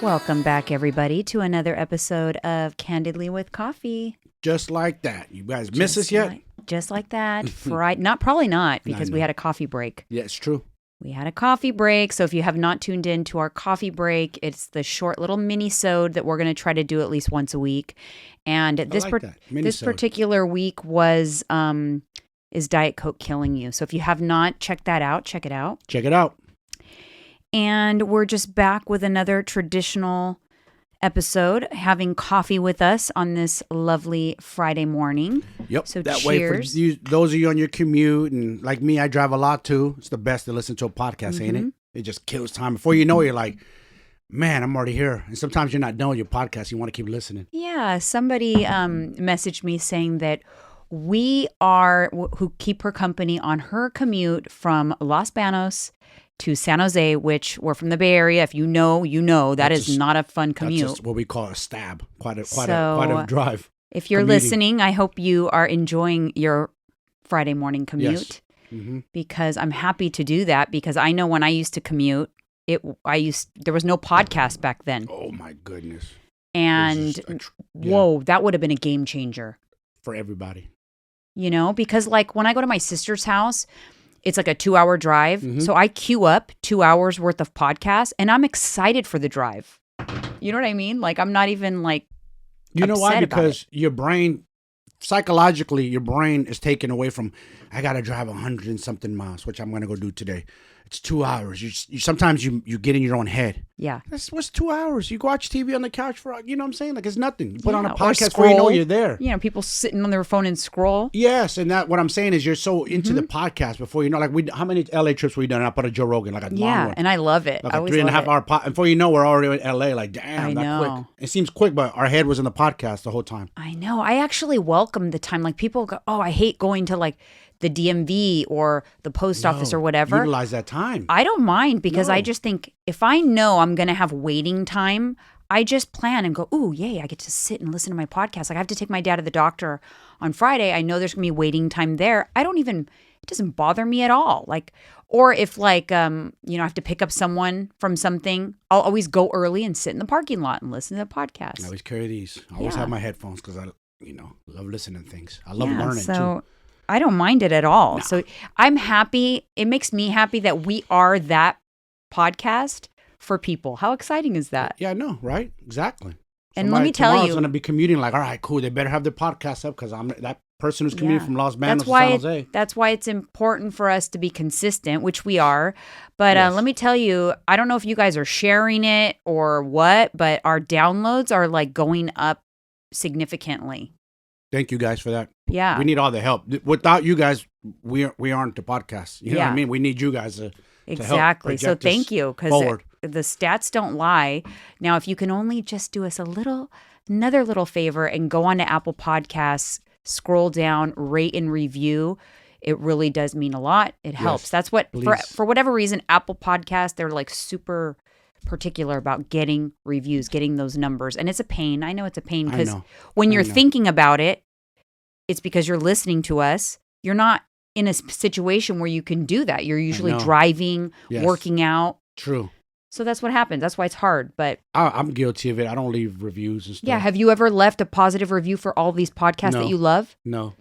Welcome back, everybody, to another episode of Candidly with Coffee. Just like that. You guys miss us yet? Just like that. Probably not, because we had a coffee break. Yeah, it's true. We had a coffee break. So if you have not tuned in to our coffee break, it's the short little mini-sode that we're going to try to do at least once a week. And this particular week was Is Diet Coke Killing You? So if you have not checked that out, check it out. Check it out. And we're just back with another traditional episode, having coffee with us on this lovely Friday morning. Yep. So that cheers. way for those of you on your commute, and like me, I drive a lot too. It's the best to listen to a podcast, ain't it? It just kills time. Before you know it, you're like, man, I'm already here. And sometimes you're not done with your podcast. You want to keep listening. Yeah. Somebody messaged me saying that we are who keep her company on her commute from Los Banos to San Jose, which we're from the Bay Area. If you know, that is not a fun commute. That's just what we call a stab. Quite a drive. If you're listening, I hope you are enjoying your Friday morning commute. Yes. Because I'm happy to do that, because I know when I used to commute, there was no podcast back then. Oh my goodness. And that would have been a game changer for everybody. Because like when I go to my sister's house, it's like a 2-hour drive. So I queue up 2 hours worth of podcasts and I'm excited for the drive. You know what I mean? Like I'm not even like, you know why? Because your brain, psychologically, your brain is taken away from, I got to drive 100 and something miles, which I'm going to go do today. It's 2 hours. You sometimes you get in your own head. Yeah. What's 2 hours? You watch TV on the couch for, you know what I'm saying? Like it's nothing. You put on a podcast before you know you're there. People sitting on their phone and scroll. Yes. And what I'm saying is you're so into the podcast before you know, like how many LA trips we done? I put a Joe Rogan, like a long one. And I love it. Like a 3.5 hour podcast. And before you know, we're already in LA. Like, damn, quick. It seems quick, but our head was in the podcast the whole time. I know. I actually welcome the time. Like people go, oh, I hate going to like the DMV or the post office or whatever. Utilize that time. I don't mind, because I just think if I know I'm going to have waiting time, I just plan and go, ooh, yay, I get to sit and listen to my podcast. Like I have to take my dad to the doctor on Friday. I know there's going to be waiting time there. It doesn't bother me at all. Like, or if like, I have to pick up someone from something, I'll always go early and sit in the parking lot and listen to the podcast. I always carry these. I always have my headphones because I, love listening to things. I love learning too. I don't mind it at all. No. So I'm happy. It makes me happy that we are that podcast for people. How exciting is that? Yeah, I know, right? Exactly. And let me tell you, tomorrow's going to be commuting like, all right, cool. They better have their podcast up because I'm that person who's commuting from Los Banos to San Jose. That's why it's important for us to be consistent, which we are. But let me tell you, I don't know if you guys are sharing it or what, but our downloads are like going up significantly. Thank you guys for that. Yeah. We need all the help. Without you guys, we aren't the podcast. You know what I mean? We need you guys to exactly. To help so thank you, because the stats don't lie. Now, if you can only just do us another little favor and go on to Apple Podcasts, scroll down, rate and review, it really does mean a lot. It helps. Yes, that's what, for whatever reason, Apple Podcasts, they're like super particular about getting reviews, getting those numbers. And it's a pain. I know it's a pain because when you're thinking about it, it's because you're listening to us. You're not in a situation where you can do that. You're usually driving, working out. True. So that's what happens. That's why it's hard. But I'm guilty of it. I don't leave reviews and stuff. Yeah. Have you ever left a positive review for all these podcasts that you love? No.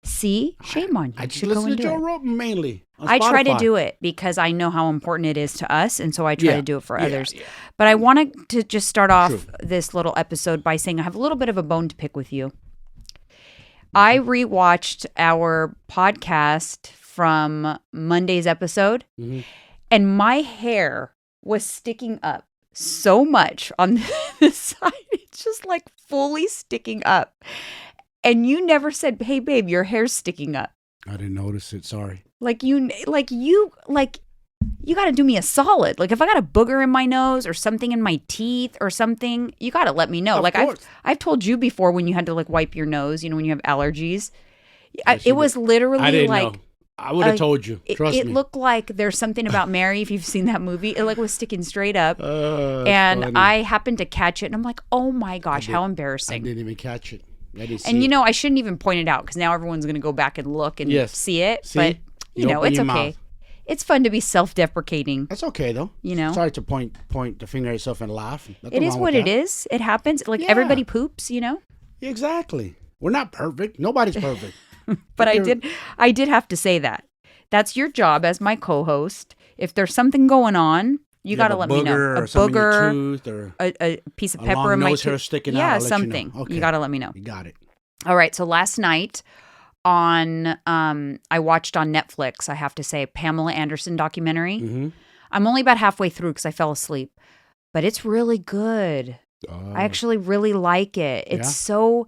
See? Shame on you. I just listen to Joe Rogan mainly. I try to do it because I know how important it is to us, and so I try to do it for others. Yeah. But I wanted to just start off this little episode by saying I have a little bit of a bone to pick with you. I rewatched our podcast from Monday's episode, and my hair was sticking up so much on this side. It's just like fully sticking up. And you never said, hey, babe, your hair's sticking up. I didn't notice it. Sorry. You got to do me a solid. Like if I got a booger in my nose or something in my teeth or something, you got to let me know. Of course. I've told you before when you had to like wipe your nose, when you have allergies. It was literally I didn't like. know. I would have told you. Trust me. It looked like There's Something About Mary, if you've seen that movie. It like was sticking straight up. And funny. I happened to catch it and I'm like, oh my gosh, how embarrassing. I didn't even catch it. And I shouldn't even point it out because now everyone's going to go back and look and see it. But, it's okay. It's fun to be self-deprecating. That's okay though. You know, sorry to point the finger at yourself and laugh. It is what it is. It happens. Like everybody poops. You know. Exactly. We're not perfect. Nobody's perfect. But I did have to say that. That's your job as my co-host. If there's something going on, you got to let me know. A booger, or a piece of pepper in my tooth. Sticking out, something. You know. Okay. You got to let me know. You got it. All right. So last night I watched on Netflix, I have to say, Pamela Anderson documentary. Mm-hmm. I'm only about halfway through because I fell asleep, but it's really good. I actually really like it. It's so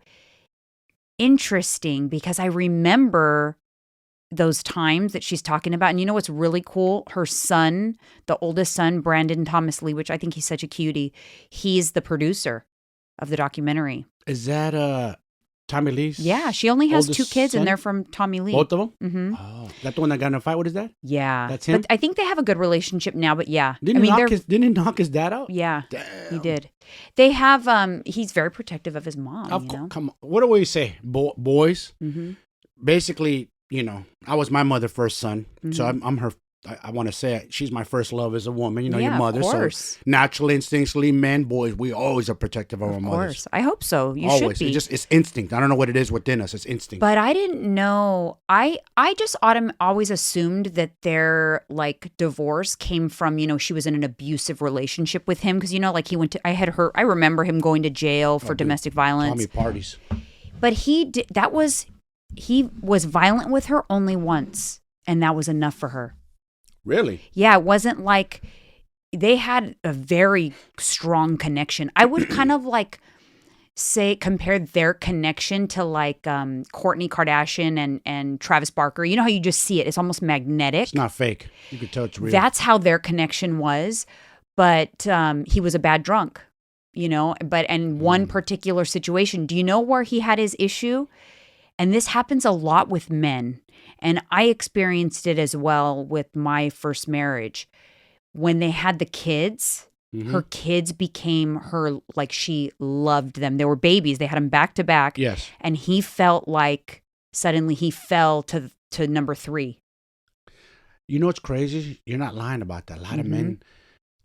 interesting because I remember those times that she's talking about. And you know what's really cool? Her son, the oldest son, Brandon Thomas Lee, which I think he's such a cutie, he's the producer of the documentary. Is that Tommy Lee's? Yeah, she only has 2 kids son? And they're from Tommy Lee. Both of them? Mm-hmm. Oh, that the one that got in a fight? What is that? Yeah. That's him? But I think they have a good relationship now, but yeah. Didn't he knock his dad out? Yeah, Damn. He did. They have, he's very protective of his mom, Come on. What do we say? Boys? Mm-hmm. Basically, you know, I was my mother's first son, so I'm her. I want to say she's my first love as a woman. You know, your mother. Of course. So naturally, instinctually, men, boys, we always are protective of our mothers. Of course, I hope so. You always. Should be. It's instinct. I don't know what it is within us. It's instinct. But I didn't know. I just always assumed that their like divorce came from, you know, she was in an abusive relationship with him because, you know, like he went to. I remember him going to jail for domestic violence. Tommy parties. But he was violent with her only once, and that was enough for her. Really? Yeah, it wasn't like they had a very strong connection. I would kind of like compare their connection to like Kourtney Kardashian and Travis Barker. You know how you just see it? It's almost magnetic. It's not fake. You could tell it's real. That's how their connection was. But he was a bad drunk, you know. But in one particular situation, do you know where he had his issue? And this happens a lot with men. And I experienced it as well with my first marriage. When they had the kids, her kids became her, like she loved them. They were babies. They had them back to back. Yes. And he felt like suddenly he fell to number 3. You know what's crazy? You're not lying about that. A lot of men,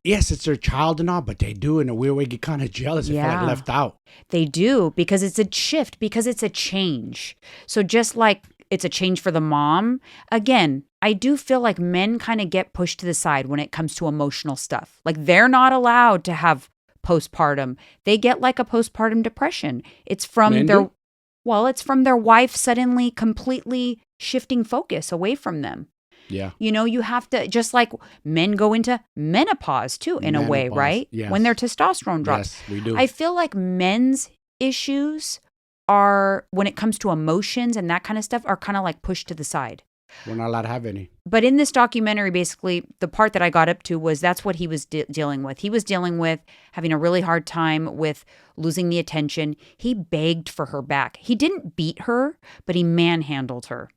yes, it's their child and all, but they do in a weird way get kind of jealous and feel like left out. They do because it's a shift, because it's a change. So just like it's a change for the mom. Again, I do feel like men kind of get pushed to the side when it comes to emotional stuff. Like they're not allowed to have postpartum. They get like a postpartum depression. It's from it's from their wife suddenly completely shifting focus away from them. Yeah. You know, you have to, just like men go into menopause too, in a way, right? Yes. When their testosterone drops. Yes, we do. I feel like men's issues are, when it comes to emotions and that kind of stuff, are kind of like pushed to the side. We're not allowed to have any. But in this documentary, basically, the part that I got up to was that's what he was dealing with. He was dealing with having a really hard time with losing the attention. He begged for her back. He didn't beat her, but he manhandled her.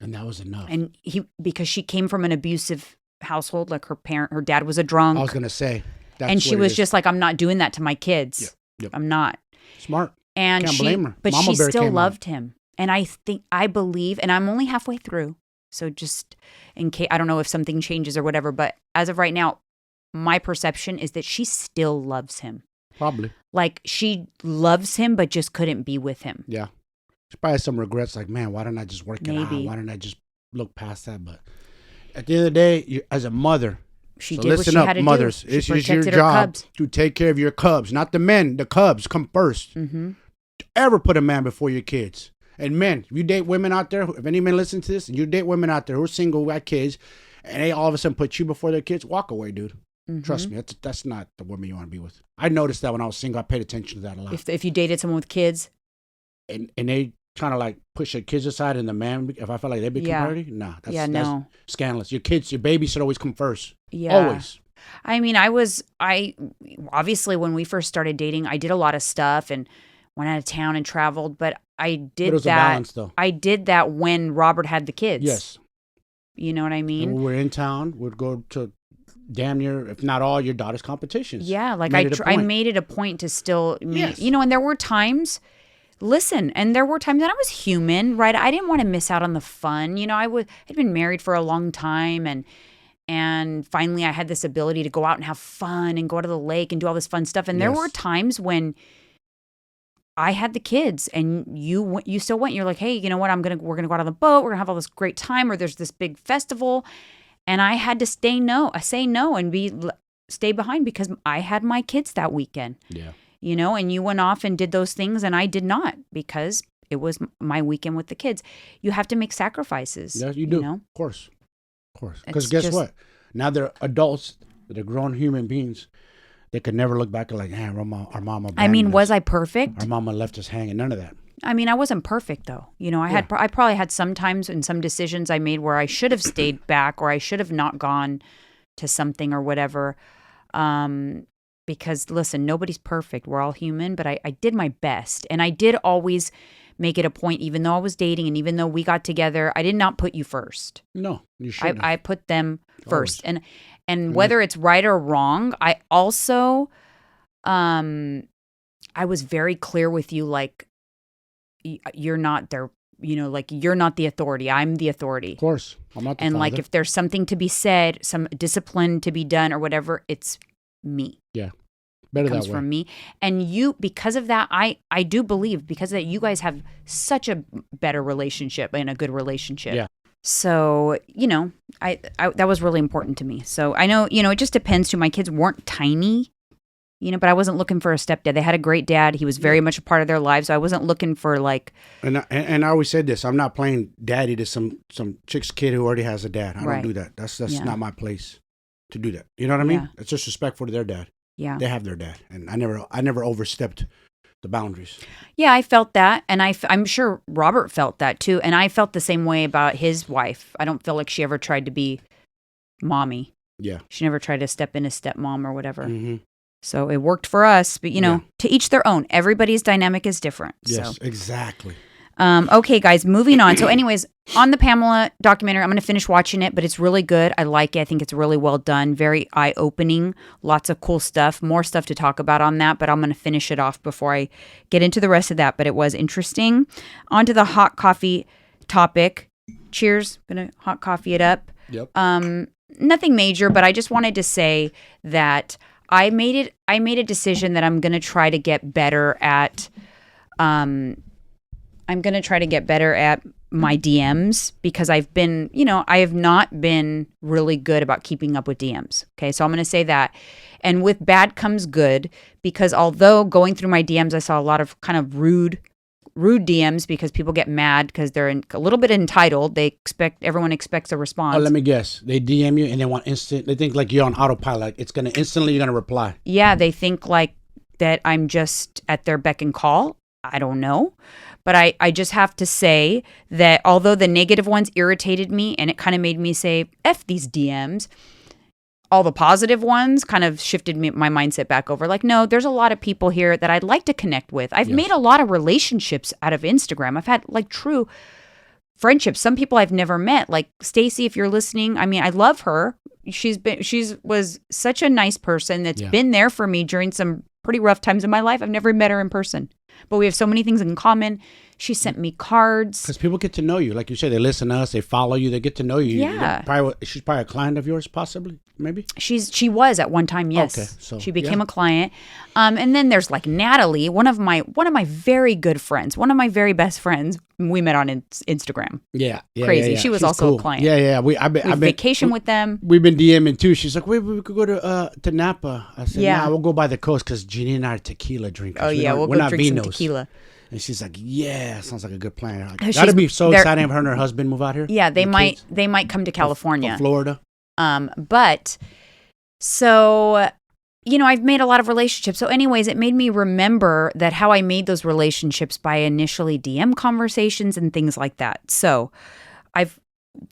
And that was enough. And because she came from an abusive household, like her dad was a drunk. I was going to say. And she was just like, I'm not doing that to my kids. Yep. I'm not. Smart. And Can't blame her. But Mama she Bear still loved him. And I believe, and I'm only halfway through. So just in case, I don't know if something changes or whatever, but as of right now, my perception is that she still loves him. Probably. Like she loves him, but just couldn't be with him. Yeah. She probably has some regrets, like, man, why didn't I just work it out? Maybe. Why didn't I just look past that? But at the end of the day, as a mother, she did what she had to mothers, do. She it's your job to take care of your cubs, not the men. The cubs come first. Mm-hmm. Ever put a man before your kids. And men, if you date women out there, if any men listen to this, and you date women out there who are single, who got kids, and they all of a sudden put you before their kids, walk away, dude. Mm-hmm. Trust me, that's not the woman you want to be with. I noticed that when I was single, I paid attention to that a lot. If you dated someone with kids, and they trying to like push their kids aside, and the man, if I felt like they become priority, nah, that's scandalous. Your kids, your baby should always come first. Yeah, always. I mean, I obviously when we first started dating, I did a lot of stuff and went out of town and traveled, but I did it was that. A balance, though. I did that when Robert had the kids. Yes. You know what I mean? And when we're in town, we'd go to damn near, if not all, your daughter's competitions. Yeah, like I made it a point to still meet, you know, and there were times listen, and there were times that I was human, right? I didn't want to miss out on the fun. I'd been married for a long time, and finally I had this ability to go out and have fun and go to the lake and do all this fun stuff. And there were times when I had the kids and you still went. You're like, hey, you know what? we're gonna go out on the boat. We're gonna have all this great time, or there's this big festival, and I had to say no and stay behind because I had my kids that weekend. Yeah. And you went off and did those things, and I did not because it was my weekend with the kids. You have to make sacrifices. Yeah, you do. Of course. Because guess what? Now they're adults. They're grown human beings. They could never look back and like, our mama abandoned us. Was I perfect? Our mama left us hanging. None of that. I wasn't perfect though. I probably had some times and some decisions I made where I should have stayed back, or I should have not gone to something or whatever. Because listen, nobody's perfect. We're all human, but I did my best. And I did always make it a point, even though I was dating and even though we got together, I did not put you first. No, you shouldn't. I put them first. Always. And whether it's right or wrong, I also, I was very clear with you, like, you're not there, like you're not the authority. I'm the authority. Of course. I'm not the And father. like, if there's something to be said, some discipline to be done or whatever, it's me. Yeah. Better comes that way. from me. And you, because of that, I do believe because of that, you guys have such a better relationship and a good relationship. Yeah. So, I that was really important to me. So I know, it just depends too. My kids weren't tiny, but I wasn't looking for a stepdad. They had a great dad. He was very much a part of their lives. So I wasn't looking for like. And I always said this. I'm not playing daddy to some chick's kid who already has a dad. I don't do that. That's not my place to do that. You know what I mean? It's disrespectful to their dad. Yeah. They have their dad. And I never overstepped the boundaries. Yeah, I felt that. And I'm sure Robert felt that too. And I felt the same way about his wife. I don't feel like she ever tried to be mommy. Yeah. She never tried to step in as stepmom or whatever. Mm-hmm. So it worked for us. But, to each their own. Everybody's dynamic is different. Yes, so. exactly. Okay, guys, moving on. So anyways, on the Pamela documentary, I'm going to finish watching it, but it's really good. I like it. I think it's really well done. Very eye-opening. Lots of cool stuff. More stuff to talk about on that, but I'm going to finish it off before I get into the rest of that. But it was interesting. On to the hot coffee topic. Cheers. Going to hot coffee it up. Yep. Nothing major, but I just wanted to say that I made a decision that I'm going to try to get better at my DMs because I've been, I have not been really good about keeping up with DMs. Okay. So I'm going to say that. And with bad comes good because although going through my DMs, I saw a lot of kind of rude DMs because people get mad because they're a little bit entitled. Everyone expects a response. Oh, let me guess. They DM you and they want instant. They think like you're on autopilot. It's going to instantly, you're going to reply. Yeah. They think like that I'm just at their beck and call. I don't know. But I just have to say that although the negative ones irritated me and it kind of made me say, F these DMs, all the positive ones kind of shifted my mindset back over. Like, no, there's a lot of people here that I'd like to connect with. I've made a lot of relationships out of Instagram. I've had like true friendships. Some people I've never met. Like Stacy, if you're listening, I mean, I love her. She was such a nice person that's been there for me during some pretty rough times in my life. I've never met her in person. But we have so many things in common. She sent me cards. Because people get to know you. Like you said, they listen to us. They follow you. They get to know you. Yeah. She's probably a client of yours, possibly, maybe? She was at one time, yes. Okay. So, she became a client. And then there's like Natalie, one of my very good friends, one of my very best friends. We met on Instagram. Yeah. Crazy. She was also cool. a client. Yeah. We vacation with them. We've been DMing too. She's like, wait, we could go to Napa. I said, nah, we'll go by the coast because Jeanine and I are tequila drinkers. Oh, yeah. We'll go drink some tequila. And she's like, yeah, sounds like a good plan. That'd be so exciting if her and her husband move out here. Yeah, they might come to California. Or Florida. But so, I've made a lot of relationships. So anyways, it made me remember that how I made those relationships by initially DM conversations and things like that. So I've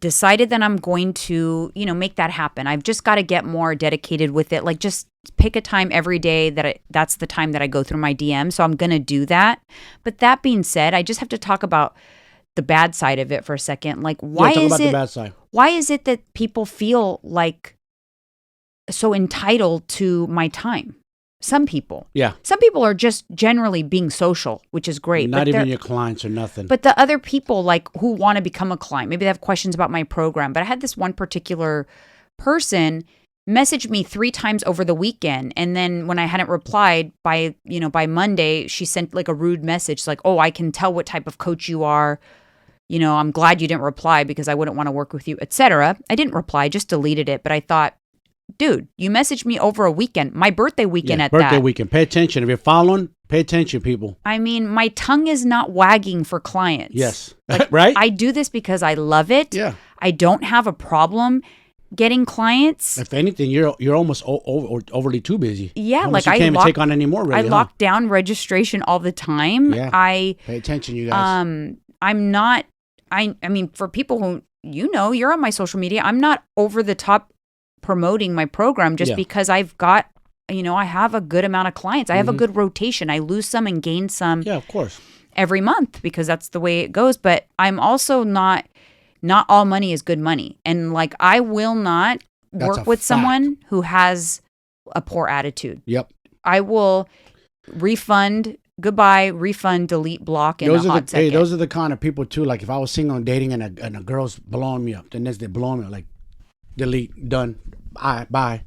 decided that I'm going to, make that happen. I've just got to get more dedicated with it. Like just pick a time every day that's the time that I go through my DM. So I'm going to do that. But that being said, I just have to talk about the bad side of it for a second. Like why the bad side. Why is it that people feel like so entitled to my time? Some people. Yeah. Some people are just generally being social, which is great. Not even your clients or nothing. But the other people like who want to become a client, maybe they have questions about my program. But I had this one particular person message me 3 times over the weekend. And then when I hadn't replied by Monday, she sent like a rude message like, oh, I can tell what type of coach you are. I'm glad you didn't reply because I wouldn't want to work with you, etc. I didn't reply, just deleted it. But I thought, dude, you messaged me over a weekend, my birthday weekend at that. Birthday weekend. Pay attention. If you're following, pay attention, people. I mean, my tongue is not wagging for clients. Yes. Right? I do this because I love it. Yeah. I don't have a problem getting clients. If anything, you're almost overly too busy. Yeah. Almost you can't even take on any more, really. I lock down registration all the time. Yeah. Pay attention, you guys. I'm not, I mean, for people who, you're on my social media, I'm not over the top promoting my program just because I've got, I have a good amount of clients. I have a good rotation. I lose some and gain some. Yeah, of course. Every month because that's the way it goes. But I'm also not all money is good money. And like, I will not work with someone who has a poor attitude. Yep. I will refund, delete, block in a hot second. Hey, those are the kind of people too. Like if I was single and dating and a girl's blowing me up, then they blow me up, like delete, done, bye.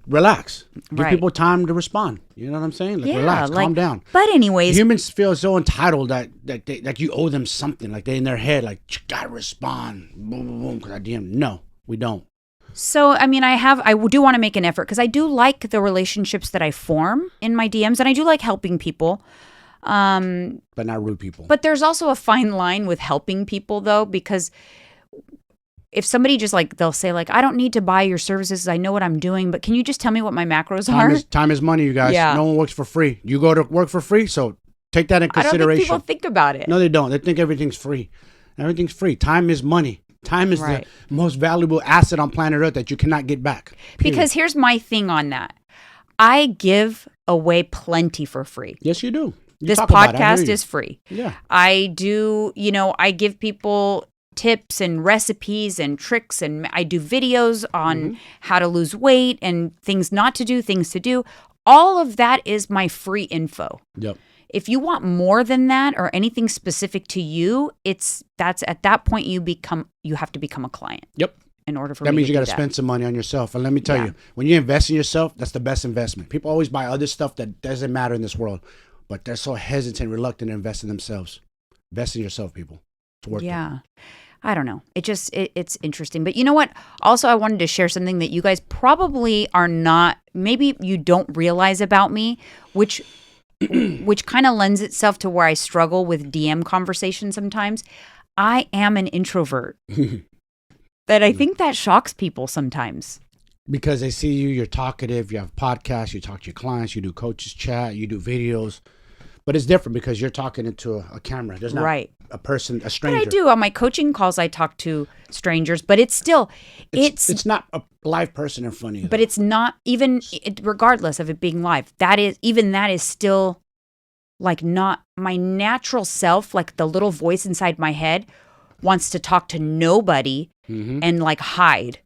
Relax. Give people time to respond. You know what I'm saying? Like relax, calm down. But anyways, humans feel so entitled that you owe them something. Like they in their head, like you gotta respond. Boom, boom, boom. Because I DM. No, we don't. So, I mean, I do want to make an effort because I do like the relationships that I form in my DMs, and I do like helping people. But not rude people. But there's also a fine line with helping people, though, because if somebody just like, they'll say like, I don't need to buy your services. I know what I'm doing, but can you just tell me what my macros are? Time is money, you guys. Yeah. No one works for free. You go to work for free, so take that in consideration. I don't think people think about it. No, they don't. They think everything's free. Everything's free. Time is money. Time is the most valuable asset on planet Earth that you cannot get back. Period. Because here's my thing on that. I give away plenty for free. Yes, you do. This podcast is free. Yeah. I do, I give people tips and recipes and tricks, and I do videos on how to lose weight and things not to do, things to do. All of that is my free info. Yep. If you want more than that or anything specific to you, that's at that point you have to become a client. Yep. In order for that me means to you got to spend some money on yourself. And let me tell you, when you invest in yourself, that's the best investment. People always buy other stuff that doesn't matter in this world, but they're so hesitant, reluctant to invest in themselves. Invest in yourself, people. It's worth it. I don't know. It's interesting. But you know what? Also, I wanted to share something that you guys probably are not, maybe you don't realize about me, which kind of lends itself to where I struggle with DM conversation sometimes. I am an introvert. That I think that shocks people sometimes. Because they see you're talkative, you have podcasts, you talk to your clients, you do coaches chat, you do videos. But it's different because you're talking into a camera. There's not a person, a stranger. But I do. On my coaching calls, I talk to strangers, but it's still, it's not a live person in front of you. But it's not, even regardless of it being live, that is still like not my natural self, like the little voice inside my head wants to talk to nobody and like hide.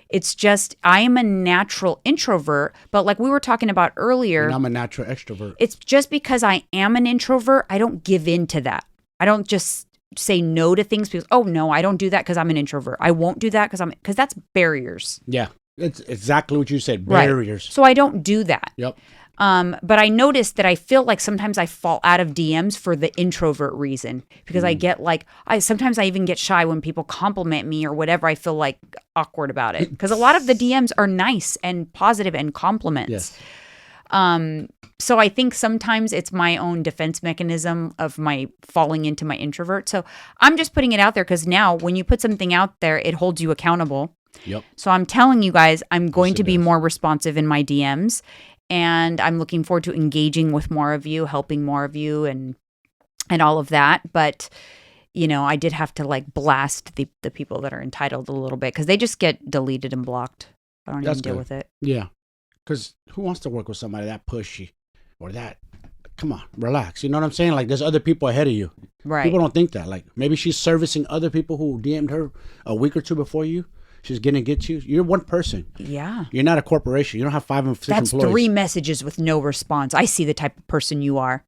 It's just, I am a natural introvert, but like we were talking about earlier. And I'm a natural extrovert. It's just because I am an introvert, I don't give in to that. I don't just say no to things because, oh no, I don't do that because I'm an introvert. I won't do that because that's barriers. Yeah, it's exactly what you said, barriers. Right. So I don't do that. Yep. But I noticed that I feel like sometimes I fall out of DMs for the introvert reason because I get like, sometimes I even get shy when people compliment me or whatever. I feel like awkward about it because a lot of the DMs are nice and positive and compliments. Yes. So I think sometimes it's my own defense mechanism of my falling into my introvert. So I'm just putting it out there because now when you put something out there, it holds you accountable. Yep. So I'm telling you guys, I'm going to be more responsive in my DMs. And I'm looking forward to engaging with more of you, helping more of you and all of that. But, I did have to like blast the people that are entitled a little bit because they just get deleted and blocked. I don't even deal with it. Yeah. Because who wants to work with somebody that pushy or that? Come on, relax. You know what I'm saying? Like there's other people ahead of you. Right. People don't think that. Like maybe she's servicing other people who DM'd her a week or two before you. she's going to get you. You're one person. Yeah. You're not a corporation. You don't have 5 and 6 employees. That's 3 messages with no response. I see the type of person you are.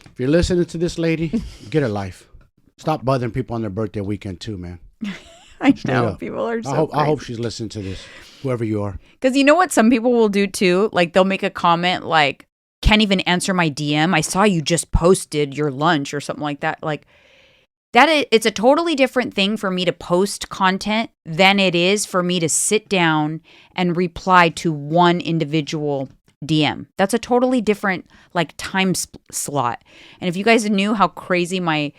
If you're listening to this lady, get a life. Stop bothering people on their birthday weekend too, man. I know. People are so I hope she's listening to this, whoever you are. Because you know what some people will do too? Like they'll make a comment like, can't even answer my DM. I saw you just posted your lunch or something like that. Like it's a totally different thing for me to post content than it is for me to sit down and reply to one individual DM. That's a totally different like time slot. And if you guys knew how crazy my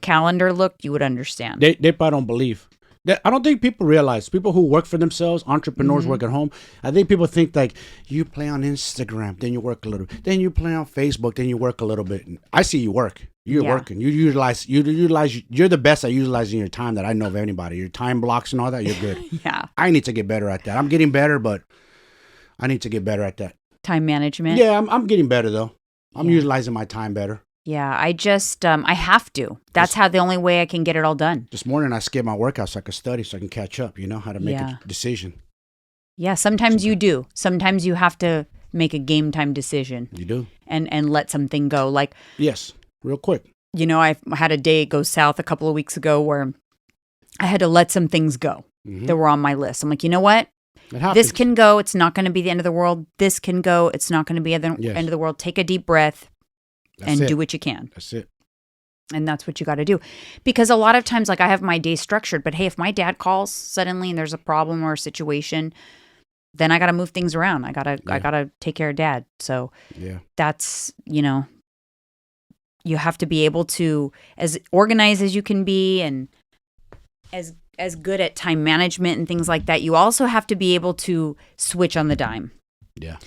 calendar looked, you would understand. They probably don't believe. I don't think people realize, people who work for themselves, entrepreneurs work at home, I think people think like you play on Instagram, then you work a little, then you play on Facebook, then you work a little bit. I see you work. You're working. You utilize, you're the best at utilizing your time that I know of anybody. Your time blocks and all that, you're good. Yeah. I need to get better at that. I'm getting better, but I need to get better at that. Time management? Yeah, I'm getting better though. I'm utilizing my time better. Yeah, I just, I have to. That's how the only way I can get it all done. This morning I skipped my workout so I could study, so I can catch up, how to make a decision. Yeah, sometimes you do. Sometimes you have to make a game time decision. You do. And let something go. Like, yes, real quick. I had a day go south a couple of weeks ago where I had to let some things go that were on my list. I'm like, you know what? This can go. It's not going to be the end of the world. This can go. It's not going to be the end of the world. Take a deep breath. Do what you can. That's it. And that's what you got to do. Because a lot of times, like I have my day structured, but hey, if my dad calls suddenly and there's a problem or a situation, then I got to move things around. I got to take care of dad. So that's, you have to be able to, as organized as you can be and as good at time management and things like that, you also have to be able to switch on the dime. Yeah.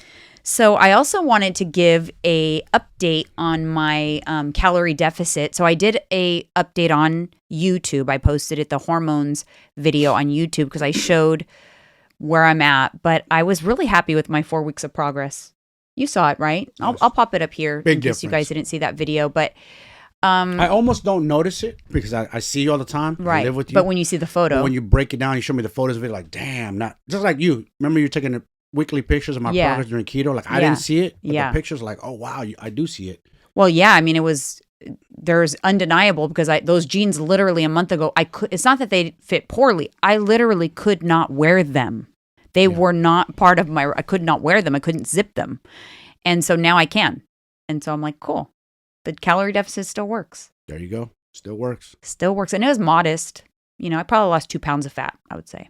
So I also wanted to give a update on my calorie deficit. So I did a update on YouTube. I posted it, the hormones video on YouTube, because I showed where I'm at. But I was really happy with my 4 weeks of progress. You saw it, right? I'll pop it up here in case you guys didn't see that video. But I almost don't notice it because I see you all the time. Right. I live with you. But when you see the photo. When you break it down, you show me the photos of it, like, damn, not just like you. Remember you're taking the weekly pictures of my progress during keto. Like I didn't see it, but the pictures like, oh wow, I do see it. Well, yeah, I mean, there's undeniable because those jeans literally a month ago, it's not that they fit poorly. I literally could not wear them. They were not part of I could not wear them. I couldn't zip them. And so now I can. And so I'm like, cool. The calorie deficit still works. There you go. Still works. Still works. And it was modest. I probably lost 2 pounds of fat, I would say.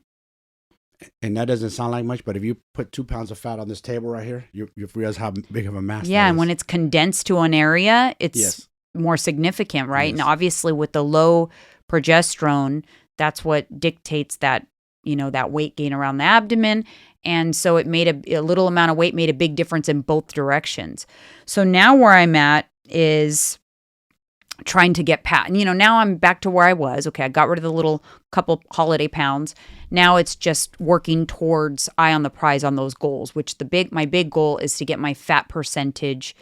And that doesn't sound like much, but if you put 2 pounds of fat on this table right here, you realize how big of a mass that is. And when it's condensed to an area, it's more significant, right? Yes. And obviously with the low progesterone, that's what dictates that, that weight gain around the abdomen. And so it made a little amount of weight made a big difference in both directions. So now where I'm at is trying to get now I'm back to where I was. Okay, I got rid of the little couple holiday pounds. Now it's just working towards eye on the prize on those goals, which my big goal is to get my fat percentage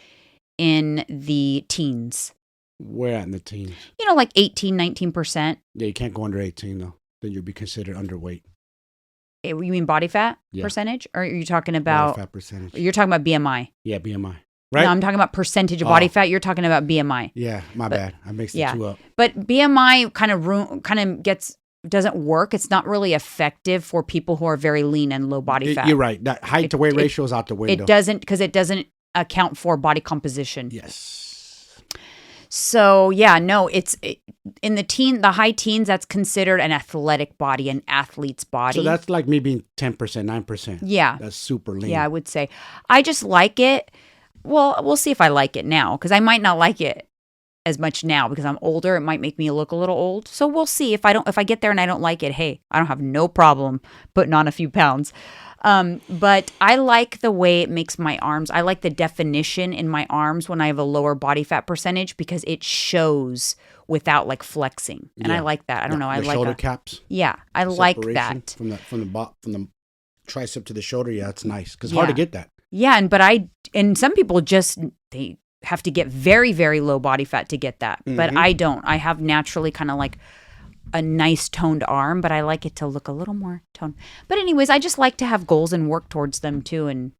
in the teens. Where at in the teens? Like 18, 19%. Yeah, you can't go under 18 though. Then you'd be considered underweight. You mean body fat percentage? Or are you talking about body fat percentage? You're talking about BMI. Yeah, BMI. Right? No, I'm talking about percentage of body fat. You're talking about BMI. Yeah, my bad. I mixed the two up. But BMI doesn't work. It's not really effective for people who are very lean and low body fat. You're right. That height to weight ratio is out the window. It doesn't, because it doesn't account for body composition. Yes. So it's in the high teens. That's considered an athletic body, an athlete's body. So that's like me being 10%, 9%. Yeah, that's super lean. Yeah, I would say I just like it. Well, we'll see if I like it now, because I might not like it as much now because I'm older. It might make me look a little old. So we'll see if I get there and I don't like it. Hey, I don't have no problem putting on a few pounds. But I like the way it makes my arms. I like the definition in my arms when I have a lower body fat percentage because it shows without like flexing. And I like that. I don't know. I like shoulder caps. Yeah, I like that. From the tricep to the shoulder. Yeah, it's nice because it's hard to get that. Yeah, and some people they have to get very, very low body fat to get that. Mm-hmm. But I don't. I have naturally kind of like a nice toned arm, but I like it to look a little more toned. But anyways, I just like to have goals and work towards them too, and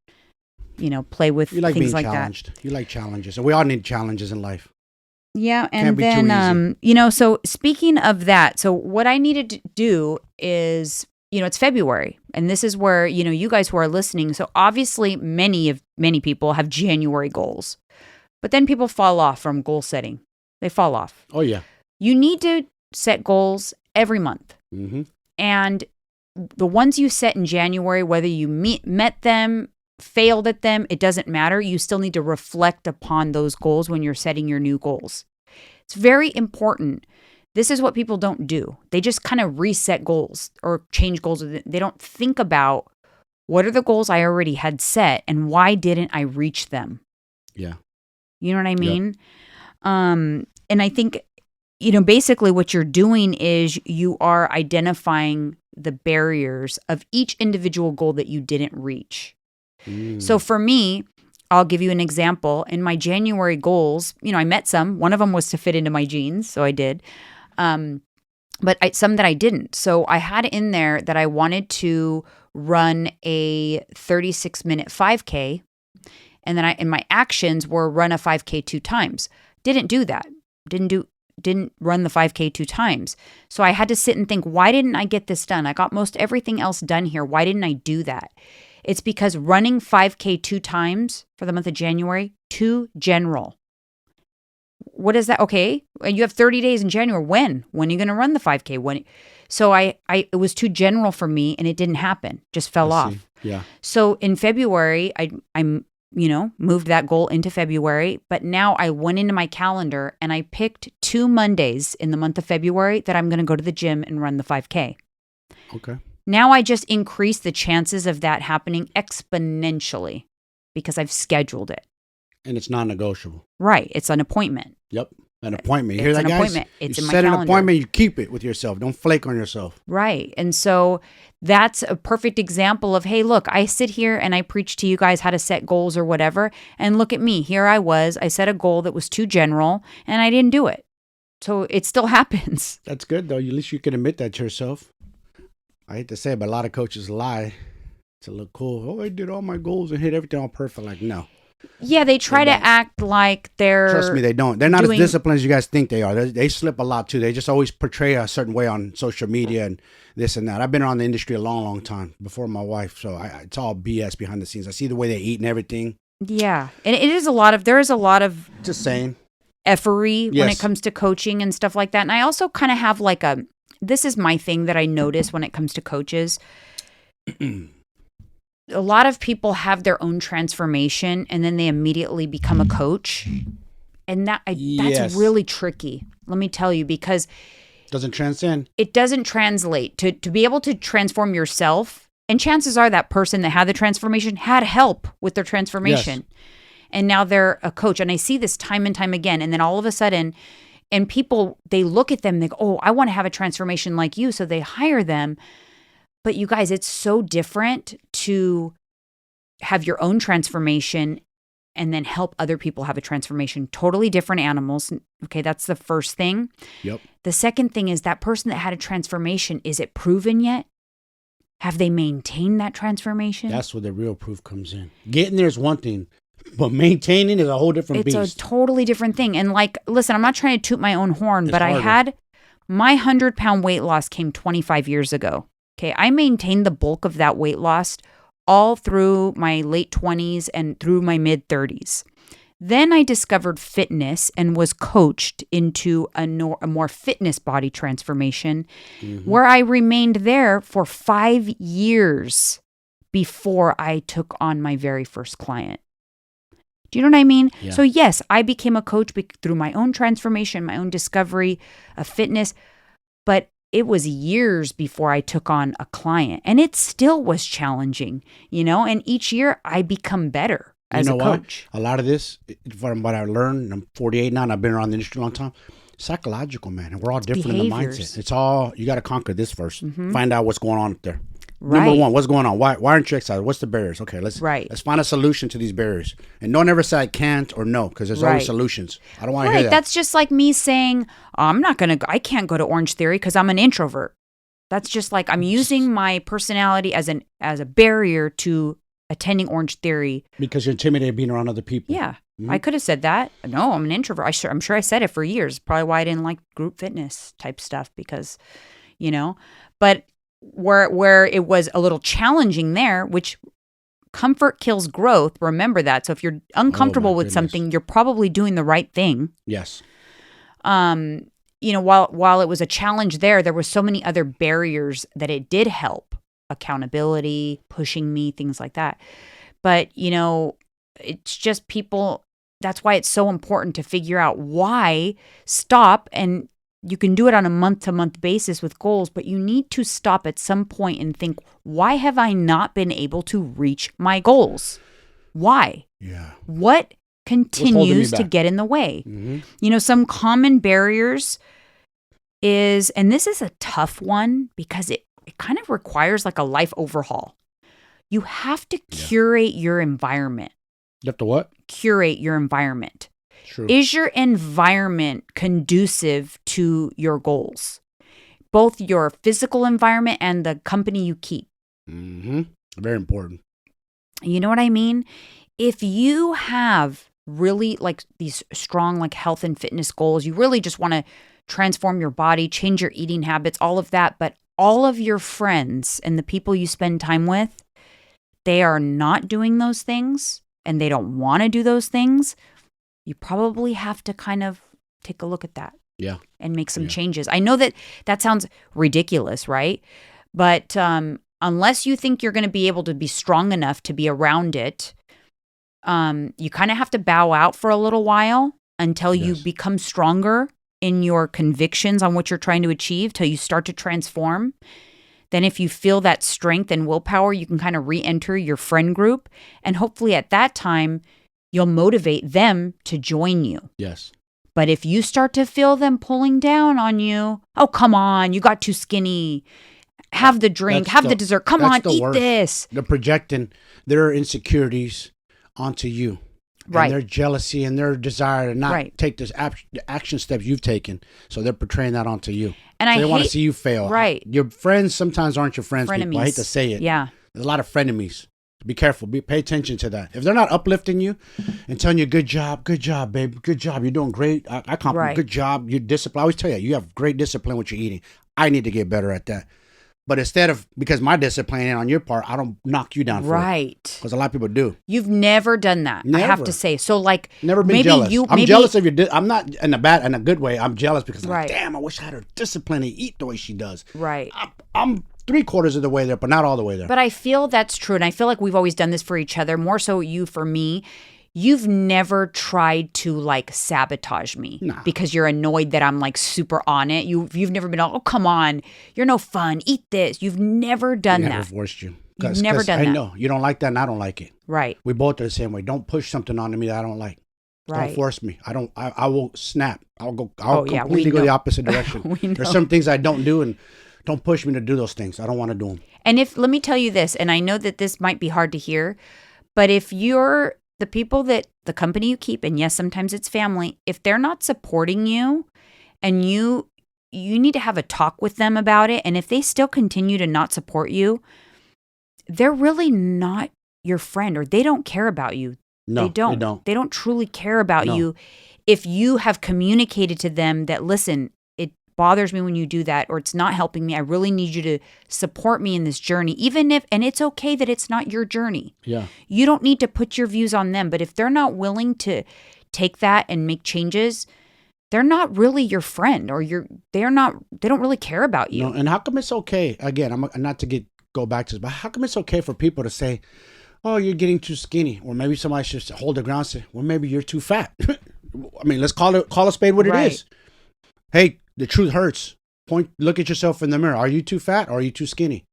play with you like things being like challenged. that. You like challenges, and we all need challenges in life. Yeah, and then so speaking of that, so what I needed to do is, it's February, and this is where, you guys who are listening, so obviously many people have January goals. But then people fall off from goal setting. They fall off. Oh yeah. You need to set goals every month. Mm-hmm. And the ones you set in January, whether you met them, failed at them, it doesn't matter. You still need to reflect upon those goals when you're setting your new goals. It's very important. This is what people don't do. They just kind of reset goals or change goals. They don't think about what are the goals I already had set and why didn't I reach them? Yeah. You know what I mean? Yep. And I think, basically what you're doing is you are identifying the barriers of each individual goal that you didn't reach. So for me, I'll give you an example. In my January goals, I met some. One of them was to fit into my jeans, so I did. But some that I didn't. So I had in there that I wanted to run a 36-minute 5K. And then in my actions were run a 5K 2 times. Didn't do that. Didn't run the 5K 2 times. So I had to sit and think, why didn't I get this done? I got most everything else done here. Why didn't I do that? It's because running 5K 2 times for the month of January, too general. What is that? Okay. You have 30 days in January. When? When are you going to run the 5K? So it was too general for me and it didn't happen. Just fell off. Yeah. So in February, I'm moved that goal into February, but now I went into my calendar and I picked 2 Mondays in the month of February that I'm going to go to the gym and run the 5K. Okay. Now I just increase the chances of that happening exponentially because I've scheduled it. And it's non-negotiable. Right. It's an appointment. Yep. An appointment. You hear that, guys? Appointment. It's you in my set calendar. An appointment, you keep it with yourself. Don't flake on yourself. Right. And so that's a perfect example of, hey, look, I sit here and I preach to you guys how to set goals or whatever. And look at me. Here I was. I set a goal that was too general and I didn't do it. So it still happens. That's good, though. At least you can admit that to yourself. I hate to say it, but a lot of coaches lie to look cool. Oh, I did all my goals and hit everything all perfect. Like, no. Yeah, they try to act like they're... Trust me, they don't. They're not as disciplined as you guys think they are. They slip a lot, too. They just always portray a certain way on social media and this and that. I've been around the industry a long, long time before my wife, so it's all BS behind the scenes. I see the way they eat and everything. Yeah, and there is a lot of... Just saying. Effery when it comes to coaching and stuff like that. And I also kind of have like this is my thing that I notice when it comes to coaches. A lot of people have their own transformation and then they immediately become a coach. And that's really tricky. Let me tell you, because doesn't transcend. It doesn't translate to be able to transform yourself. And chances are that person that had the transformation had help with their transformation. Yes. And now they're a coach. And I see this time and time again. And then all of a sudden, and people, they look at them, they go, oh, I want to have a transformation like you. So they hire them. But you guys, it's so different to have your own transformation and then help other people have a transformation. Totally different animals. Okay, that's the first thing. Yep. The second thing is that person that had a transformation, is it proven yet? Have they maintained that transformation? That's where the real proof comes in. Getting there is one thing, but maintaining is a whole different beast. It's a totally different thing. And like, listen, I'm not trying to toot my own horn, but harder. I had my 100-pound weight loss came 25 years ago. Okay, I maintained the bulk of that weight loss all through my late 20s and through my mid 30s. Then I discovered fitness and was coached into a more fitness body transformation, where I remained there for 5 years before I took on my very first client. Do you know what I mean? Yeah. So yes, I became a coach through my own transformation, my own discovery of fitness, but it was years before I took on a client, and it still was challenging, and each year I become better as a coach. What? A lot of this, from what I learned, I'm 48 now and I've been around the industry a long time, psychological, man. And we're all different in the mindset. It's all, you got to conquer this first. Find out what's going on up there. Number one, what's going on? Why aren't you exercising? What's the barriers? Okay, let's find a solution to these barriers. And don't ever say I can't or no, because there's always solutions. I don't want to hear that. That's just like me saying, I can't go to Orange Theory because I'm an introvert. That's just like I'm using my personality as a barrier to attending Orange Theory. Because you're intimidated being around other people. Yeah. I could have said that. No, I'm an introvert. I'm sure I said it for years. Probably why I didn't like group fitness type stuff because, but where it was a little challenging there, which comfort kills growth. Remember that. So if you're uncomfortable with something, you're probably doing the right thing. Yes. While it was a challenge there were so many other barriers that it did help. Accountability, pushing me, things like that. But, it's just people, that's why it's so important to figure out why stop. And you can do it on a month-to-month basis with goals, but you need to stop at some point and think, why have I not been able to reach my goals? Why? Yeah. What continues to get in the way? Mm-hmm. Some common barriers is, and this is a tough one because it kind of requires like a life overhaul. You have to curate your environment. You have to what? Curate your environment. True. Is your environment conducive to your goals? Both your physical environment and the company you keep. Mm-hmm. Very important. You know what I mean? If you have really like these strong like health and fitness goals, you really just want to transform your body, change your eating habits, all of that. But all of your friends and the people you spend time with, they are not doing those things and they don't want to do those things. You probably have to kind of take a look at that. Yeah. And make some changes. I know that sounds ridiculous, right? But unless you think you're going to be able to be strong enough to be around it, you kind of have to bow out for a little while until you become stronger in your convictions on what you're trying to achieve, till you start to transform. Then if you feel that strength and willpower, you can kind of re-enter your friend group. And hopefully at that time, you'll motivate them to join you. Yes. But if you start to feel them pulling down on you, oh, come on, you got too skinny. Have the drink, have the dessert. Come on, eat this. They're projecting their insecurities onto you. Right. And their jealousy and their desire to not take this action steps you've taken. So they're portraying that onto you. And so they want to see you fail. Right. Your friends sometimes aren't your friends. Frenemies. People. I hate to say it. Yeah. There's a lot of frenemies. Be careful. Pay attention to that. If they're not uplifting you and telling you, good job, babe, good job, you're doing great. I compliment, good job, you're disciplined. I always tell you have great discipline with your eating. I need to get better at that. But instead of, because my discipline on your part, I don't knock you down for it. Because a lot of people do. You've never done that, I have to say. So like, never been jealous. I'm jealous of your, I'm not in a good way. I'm jealous because I'm like, damn, I wish I had her discipline to eat the way she does. Right. I'm 3/4 of the way there, but not all the way there. But I feel that's true. And I feel like we've always done this for each other, more so you for me. You've never tried to like sabotage me because you're annoyed that I'm like super on it. You've never been, oh, come on, you're no fun. Eat this. You've never done that. Never forced you. You've never done that. I know you don't like that, and I don't like it. Right. We both are the same way. Don't push something onto me that I don't like. Right. Don't force me. I will snap. I'll completely go the opposite direction. There's some things I don't do, and don't push me to do those things. I don't want to do them. And let me tell you this, and I know that this might be hard to hear, but if you're the people that the company you keep, and yes, sometimes it's family, if they're not supporting you and you need to have a talk with them about it. And if they still continue to not support you, they're really not your friend, or they don't care about you. No, they don't. They don't truly care about you. If you have communicated to them that, listen, it bothers me when you do that, or it's not helping me. I really need you to support me in this journey, even if, and it's okay that it's not your journey. Yeah. You don't need to put your views on them, but if they're not willing to take that and make changes, they're not really your friend, or they don't really care about you. No, and how come it's okay? Again, I'm not to go back to this, but how come it's okay for people to say, oh, you're getting too skinny, or maybe somebody should hold their ground and say, well, maybe you're too fat. I mean, let's call a spade what it is. Hey, the truth hurts. Look at yourself in the mirror. Are you too fat, or are you too skinny?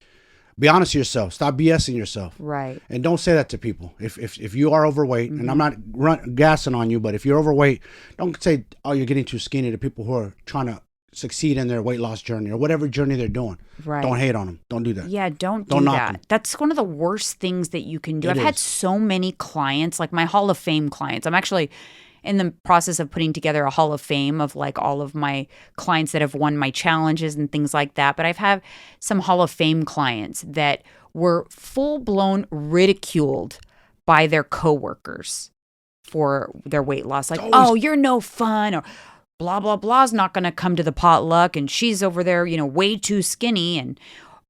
Be honest with yourself. Stop BSing yourself. Right. And don't say that to people. If you are overweight, and I'm not gassing on you, but if you're overweight, don't say, oh, you're getting too skinny to people who are trying to succeed in their weight loss journey or whatever journey they're doing. Right. Don't hate on them. Don't do that. Yeah, don't do knock that. That's one of the worst things that you can do. I've had so many clients, like my Hall of Fame clients. I'm actually in the process of putting together a Hall of Fame of like all of my clients that have won my challenges and things like that. But I've had some Hall of Fame clients that were full-blown ridiculed by their coworkers for their weight loss. Like, oh, you're no fun, or blah, blah, blah's not going to come to the potluck, and she's over there, way too skinny.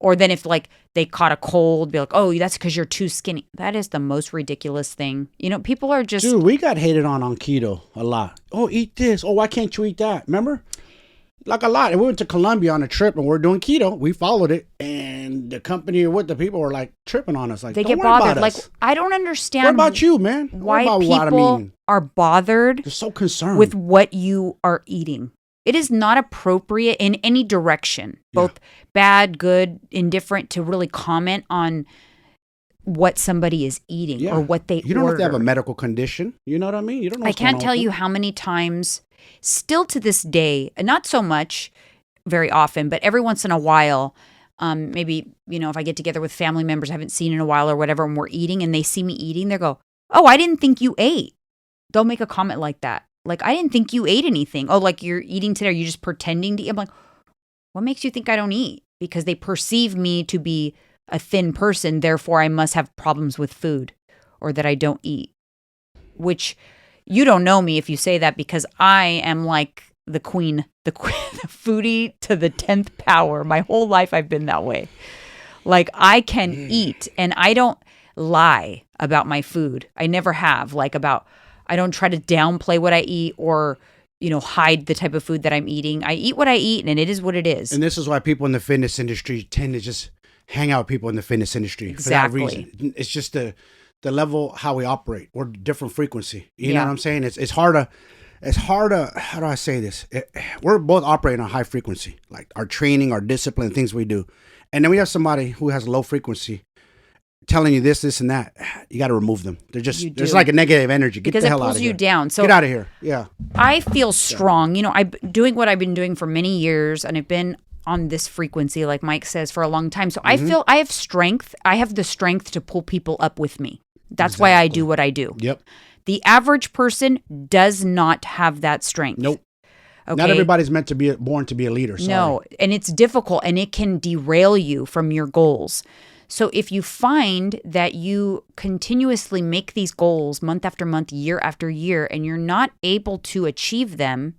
Or then if like they caught a cold, be like, oh, that's because you're too skinny. That is the most ridiculous thing. People are just... Dude, we got hated on keto a lot. Oh, eat this. Oh, why can't you eat that? Remember? Like a lot. And we went to Colombia on a trip and we're doing keto. We followed it. And the company or what the people were like tripping on us. Like, they don't get worry bothered. about Like, us. I don't understand. What about you, man? Why people are bothered. They're so concerned with what you are eating. It is not appropriate in any direction, both bad, good, indifferent, to really comment on what somebody is eating or what they order. You don't have to have a medical condition. You know what I mean? You don't know. I can't tell you how many times, still to this day, not so much very often, but every once in a while, maybe, if I get together with family members I haven't seen in a while or whatever, and we're eating and they see me eating, they go, oh, I didn't think you ate. They'll make a comment like that. Like, I didn't think you ate anything. Oh, like you're eating today. Are you just pretending to eat? I'm like, what makes you think I don't eat? Because they perceive me to be a thin person. Therefore, I must have problems with food or that I don't eat. Which you don't know me if you say that, because I am like the queen, the foodie to the 10th power. My whole life I've been that way. Like, I can eat and I don't lie about my food. I never have. I don't try to downplay what I eat or, hide the type of food that I'm eating. I eat what I eat, and it is what it is. And this is why people in the fitness industry tend to just hang out with people in the fitness industry. Exactly. For that reason. It's just the level how we operate. We're different frequency. You know what I'm saying? It's hard to, how do I say this? We're both operating on high frequency, like our training, our discipline, things we do. And then we have somebody who has low frequency telling you this, and that. You got to remove them. There's like a negative energy. Get the hell out of here. Because it pulls you down. So get out of here. Yeah. I feel strong. I'm doing what I've been doing for many years, and I've been on this frequency, like Mike says, for a long time. So I feel I have strength. I have the strength to pull people up with me. That's why I do what I do. Yep. The average person does not have that strength. Nope. Okay? Not everybody's meant to be born to be a leader. Sorry. No, and it's difficult, and it can derail you from your goals. So if you find that you continuously make these goals month after month, year after year, and you're not able to achieve them,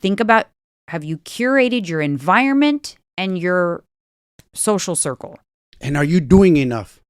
think about, have you curated your environment and your social circle? And are you doing enough?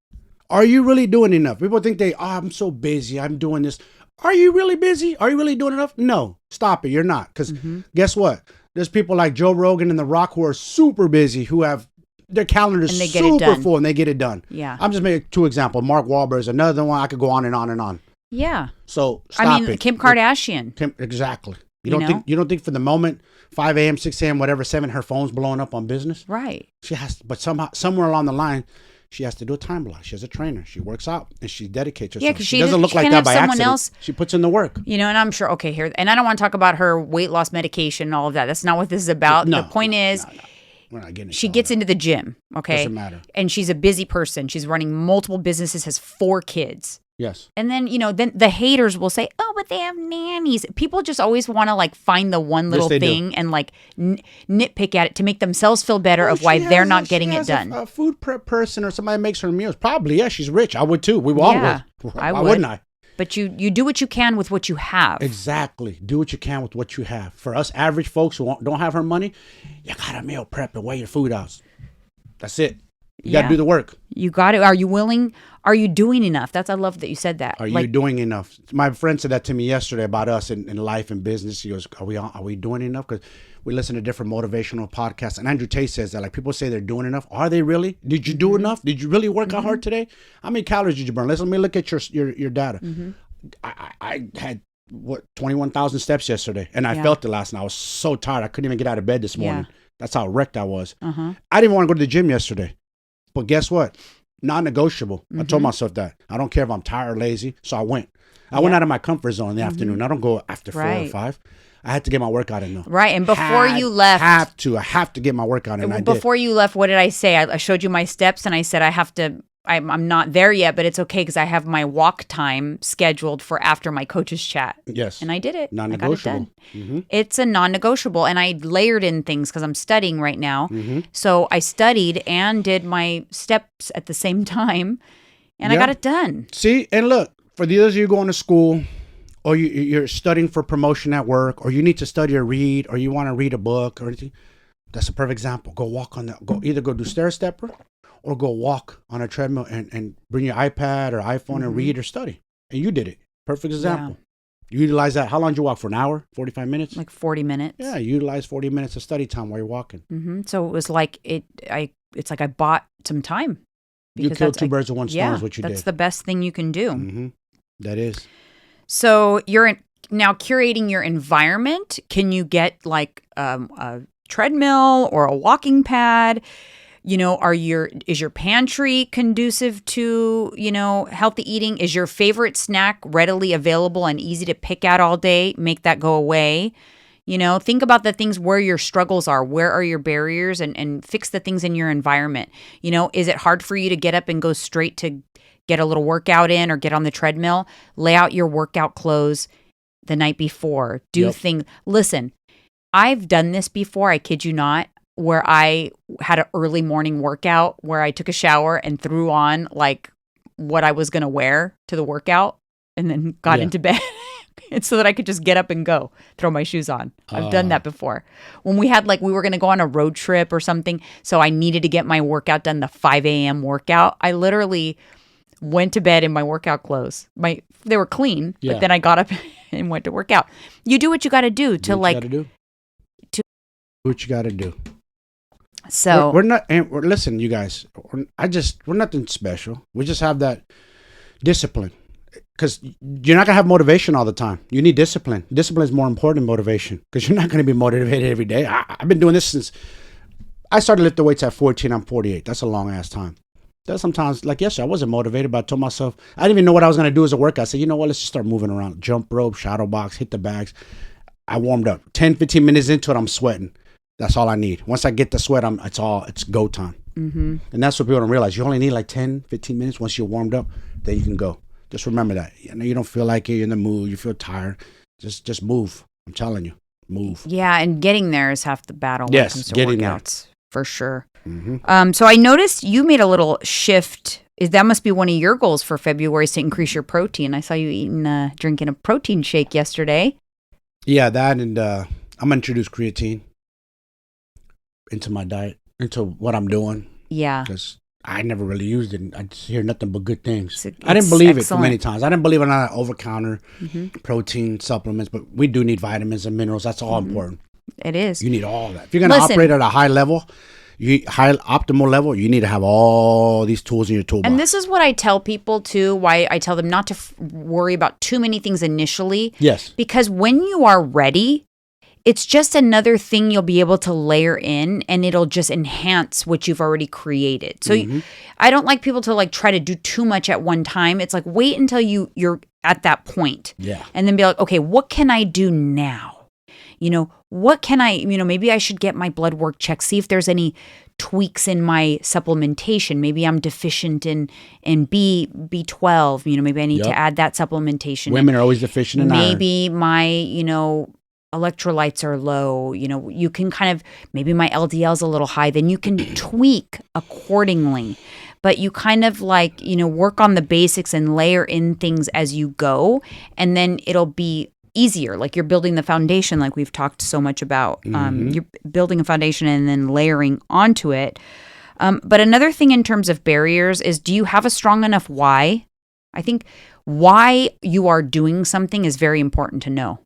Are you really doing enough? People think I'm so busy. I'm doing this. Are you really busy? Are you really doing enough? No, stop it. You're not. Because guess what? There's people like Joe Rogan and The Rock who are super busy, who have their calendars super full, and they get it done. Yeah. I'm just making 2 examples. Mark Wahlberg is another one. I could go on and on and on. Yeah. So stop it. Kim Kardashian. Exactly. You don't think for the moment, 5 a.m., 6 a.m., whatever, 7, her phone's blowing up on business? Right. She has to, but somewhere along the line, she has to do a time block. She has a trainer. She works out and she dedicates herself. Yeah, because she doesn't look like that by accident. She puts in the work. And I'm sure, and I don't want to talk about her weight loss medication and all of that. That's not what this is about. The point is, we're not getting she gets into the gym, okay? Doesn't matter. And she's a busy person. She's running multiple businesses, has 4 kids. Yes. And then, then the haters will say, oh, but they have nannies. People just always want to find the one little thing and nitpick at it to make themselves feel better of why they're not getting it done. A food prep person or somebody makes her meals. Probably, yeah, she's rich. I would too. We all would. Why wouldn't I? But you do what you can with what you have. Exactly. Do what you can with what you have. For us average folks who don't have her money, you got to meal prep and weigh your food out. That's it. You got to do the work. You got to. Are you willing? Are you doing enough? I love that you said that. Are you doing enough? My friend said that to me yesterday about us in life and business. He goes, are we doing enough? Because we listen to different motivational podcasts. And Andrew Tate says that people say they're doing enough. Are they really? Did you do enough? Did you really work out hard today? How many calories did you burn? Let me look at your data. I had 21,000 steps yesterday, and I felt it last night. I was so tired. I couldn't even get out of bed this morning. That's how wrecked I was. I didn't want to go to the gym yesterday. But guess what? Non-negotiable. I told myself that. I don't care if I'm tired or lazy. So I went. I went out of my comfort zone in the afternoon. I don't go after 4 or 5. I had to get my workout in though. Right. And before you left. I have to get my workout in. Before you left, what did I say? I showed you my steps and I said I'm not there yet, but it's okay because I have my walk time scheduled for after my coach's chat. Yes. And I did it. Non-negotiable. I got it done. It's a non-negotiable. And I layered in things because I'm studying right now. So I studied and did my steps at the same time. And I got it done. See, and look, for the others of you going to school, or you're studying for promotion at work, or you need to study or read, or you want to read a book or anything, that's a perfect example. Go walk on that. Either go do stair stepper, or go walk on a treadmill and bring your iPad or iPhone and read or study. And you did it. Perfect example. Yeah. You utilize that. How long did you walk? For an hour? 45 minutes? Like 40 minutes. Yeah, you utilize 40 minutes of study time while you're walking. So it was like it's like I bought some time. You killed two birds with one stone is what you did. That's the best thing you can do. That is. So you're now curating your environment. Can you get like a treadmill or a walking pad? You know, is your pantry conducive to, healthy eating? Is your favorite snack readily available and easy to pick at all day? Make that go away. Think about the things where your struggles are. Where are your barriers and fix the things in your environment. Is it hard for you to get up and go straight to get a little workout in or get on the treadmill? Lay out your workout clothes the night before. Do things. Listen, I've done this before. I kid you not. Where I had an early morning workout where I took a shower and threw on like what I was going to wear to the workout and then got into bed and so that I could just get up and go, throw my shoes on. I've done that before. When we we were going to go on a road trip or something, so I needed to get my workout done, the 5 a.m. workout. I literally went to bed in my workout clothes. They were clean, but then I got up and went to work out. You do what you got to do to do what you got to do. So we're not. Listen, you guys. We're nothing special. We just have that discipline. Because you're not gonna have motivation all the time. You need discipline. Discipline is more important than motivation. Because you're not gonna be motivated every day. I've been doing this since I started lifting weights at 14. I'm 48. That's a long ass time. There's sometimes, like yesterday, I wasn't motivated, but I told myself I didn't even know what I was gonna do as a workout. I said, you know what? Let's just start moving around. Jump rope, shadow box, hit the bags. I warmed up. 10, 15 minutes into it, I'm sweating. That's all I need. Once I get the sweat, it's go time. And that's what people don't realize. You only need like 10, 15 minutes. Once you're warmed up, then you can go. Just remember that. You don't feel like you're in the mood. You feel tired. Just move. I'm telling you, move. Yeah, and getting there is half the battle. Yes, when it comes to getting workouts, there. For sure. So I noticed you made a little shift. That must be one of your goals for February is to increase your protein. I saw you drinking a protein shake yesterday. Yeah, that and I'm going to introduce creatine into my diet, into what I'm doing. Yeah. Because I never really used it. I just hear nothing but good things. I didn't believe it for many times. I didn't believe in over-counter protein supplements, but we do need vitamins and minerals. That's all important. It is. You need all that. If you're going to operate at a high level, high optimal level, you need to have all these tools in your toolbox. And this is what I tell people too, why I tell them not to worry about too many things initially. Yes. Because when you are ready, it's just another thing you'll be able to layer in and it'll just enhance what you've already created. So I don't like people to try to do too much at one time. It's like wait until you're at that point. Yeah. And then be like, okay, what can I do now? What can I, maybe I should get my blood work checked, see if there's any tweaks in my supplementation. Maybe I'm deficient in B12. Maybe I need to add that supplementation. Women are always deficient in iron. Maybe my, electrolytes are low. You can kind of, maybe my LDL is a little high. Then you can tweak accordingly. But you kind of work on the basics and layer in things as you go. And then it'll be easier. Like you're building the foundation like we've talked so much about. You're building a foundation and then layering onto it. But another thing in terms of barriers is, do you have a strong enough why? I think why you are doing something is very important to know.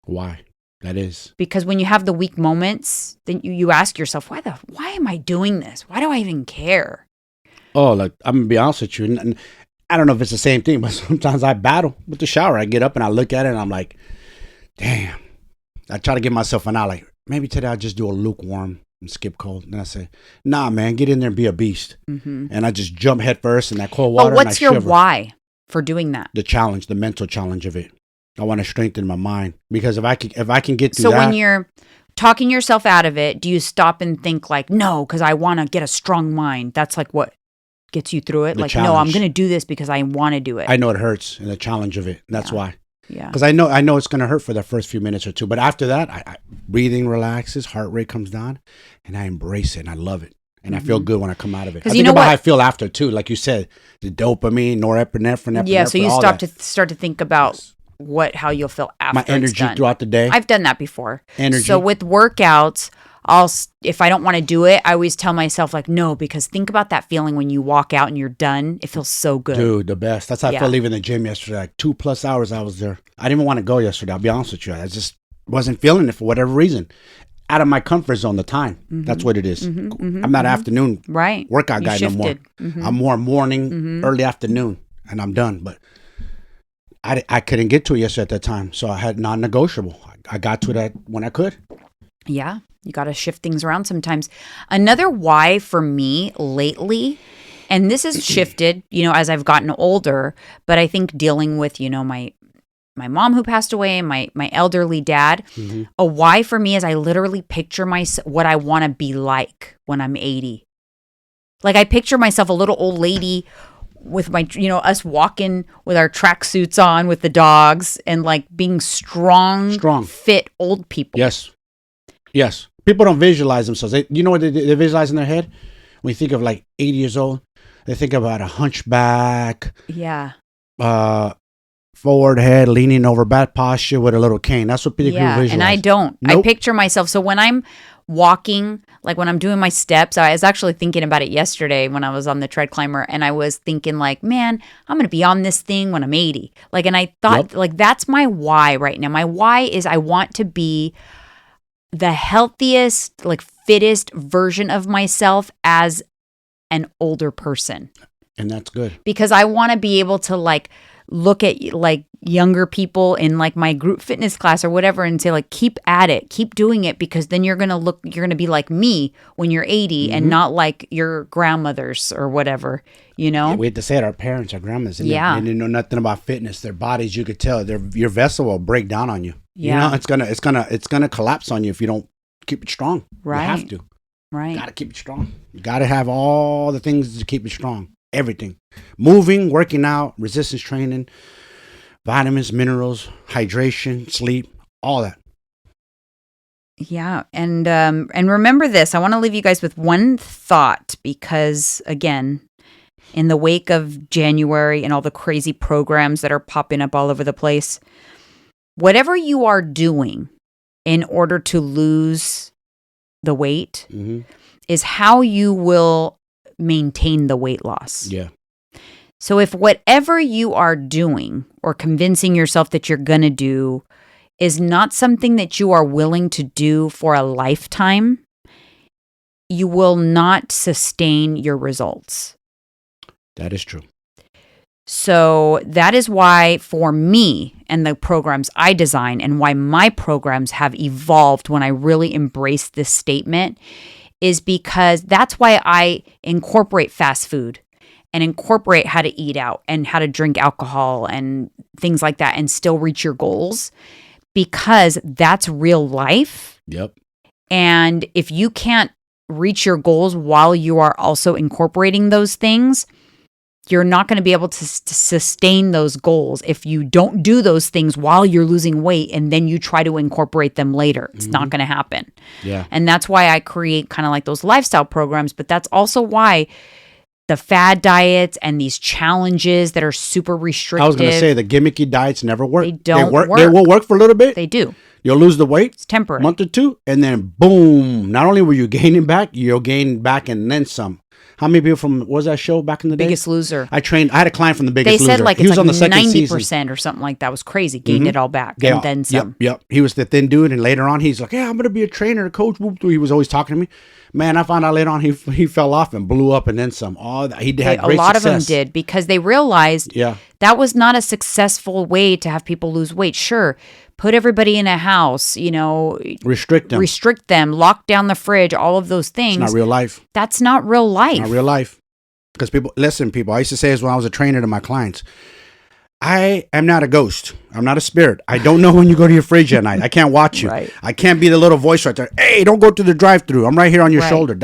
Why? That is. Because when you have the weak moments, then you ask yourself, why am I doing this? Why do I even care? Oh, I'm going to be honest with you. And I don't know if it's the same thing, but sometimes I battle with the shower. I get up and I look at it and I'm like, damn. I try to give myself an out. Maybe today I'll just do a lukewarm and skip cold. And I say, nah, man, get in there and be a beast. And I just jump head first in that cold water. But what's your why for doing that? The challenge, the mental challenge of it. I want to strengthen my mind, because if I can get through so that. When you're talking yourself out of it, do you stop and think like, no, because I want to get a strong mind? That's like what gets you through it. Like, challenge. No, I'm going to do this because I want to do it. I know it hurts, and the challenge of it. That's why. Yeah. Because I know it's going to hurt for the first few minutes or two, but after that, I breathing relaxes, heart rate comes down, and I embrace it and I love it. And I feel good when I come out of it. I think about how I feel after too, like you said, the dopamine, norepinephrine. Yeah, so you start to think about how you'll feel after my energy throughout the day. I've done that before. Energy. So with workouts, if I don't want to do it, I always tell myself like, no, because think about that feeling when you walk out and you're done. It feels so good. Dude, the best. That's how I felt leaving the gym yesterday. Like 2+ hours I was there. I didn't even want to go yesterday. I'll be honest with you. I just wasn't feeling it for whatever reason. Out of my comfort zone, the time. Mm-hmm. That's what it is. I'm not afternoon workout guy no more. Mm-hmm. I'm more morning, early afternoon, and I'm done. But I couldn't get to it yesterday at that time, so I had non-negotiable. I got to that when I could. Yeah, you got to shift things around sometimes. Another why for me lately, and this has shifted, as I've gotten older, but I think dealing with, my mom who passed away, my elderly dad, a why for me is I literally picture what I want to be like when I'm 80. Like I picture myself a little old lady with my, us walking with our tracksuits on with the dogs and like being strong, fit old people. Yes. People don't visualize themselves. They what they visualize in their head? When you think of like 80 years old, they think about a hunchback. Yeah. Forward head, leaning over, bad posture with a little cane. That's what people visualize. And I don't. Nope. I picture myself. So when I'm walking, like when I'm doing my steps, I was actually thinking about it yesterday when I was on the tread climber, and I was thinking like, man, I'm going to be on this thing when I'm 80. Like, and I thought like that's my why right now. My why is I want to be the healthiest, like fittest version of myself as an older person. And that's good. Because I want to be able to like look at like younger people in like my group fitness class or whatever and say like, keep at it, keep doing it, because then you're going to be like me when you're 80 and not like your grandmothers or whatever, Yeah, we had to say it, our parents, our grandmas, and they didn't know nothing about fitness. Their bodies, you could tell your vessel will break down on you. Yeah. It's gonna collapse on you if you don't keep it strong. Right. You have to. Right. You got to keep it strong. You got to have all the things to keep it strong. Everything. Moving, working out, resistance training, vitamins, minerals, hydration, sleep, all that. Yeah. And remember this, I want to leave you guys with one thought, because again, in the wake of January and all the crazy programs that are popping up all over the place, whatever you are doing in order to lose the weight is how you will maintain the weight loss. Yeah. So if whatever you are doing or convincing yourself that you're going to do is not something that you are willing to do for a lifetime, you will not sustain your results. That is true. So that is why for me and the programs I design and why my programs have evolved when I really embrace this statement is because that's why I incorporate fast food and incorporate how to eat out and how to drink alcohol and things like that and still reach your goals, because that's real life. Yep. And if you can't reach your goals while you are also incorporating those things, you're not going to be able to sustain those goals if you don't do those things while you're losing weight and then you try to incorporate them later. It's not going to happen. Yeah. And that's why I create kind of like those lifestyle programs, but that's also why the fad diets and these challenges that are super restrictive. I was going to say the gimmicky diets never work. They don't work. They will work for a little bit. They do. You'll lose the weight. It's temporary. Month or two, and then boom. Not only will you gaining back, you'll gain back and then some. How many people from, what was that show back in the day? Biggest Loser. I had a client from the Biggest Loser. They said like he was on the second 90% season. or something like that. Was crazy. Gained it all back and then some. Yep. He was the thin dude, and later on he's like, yeah, I'm going to be a trainer, a coach. He was always talking to me. Man, I found out later on he fell off and blew up and then some. He had great a lot success. of them did, because they realized that was not a successful way to have people lose weight. Sure, put everybody in a house, restrict them, lock down the fridge, all of those things. It's not real life. That's not real life. Not real life. Because people, I used to say this when I was a trainer to my clients. I am not a ghost. I'm not a spirit. I don't know when you go to your fridge at night. I can't watch you. Right. I can't be the little voice right there. Hey, don't go to the drive-thru. I'm right here on your shoulder.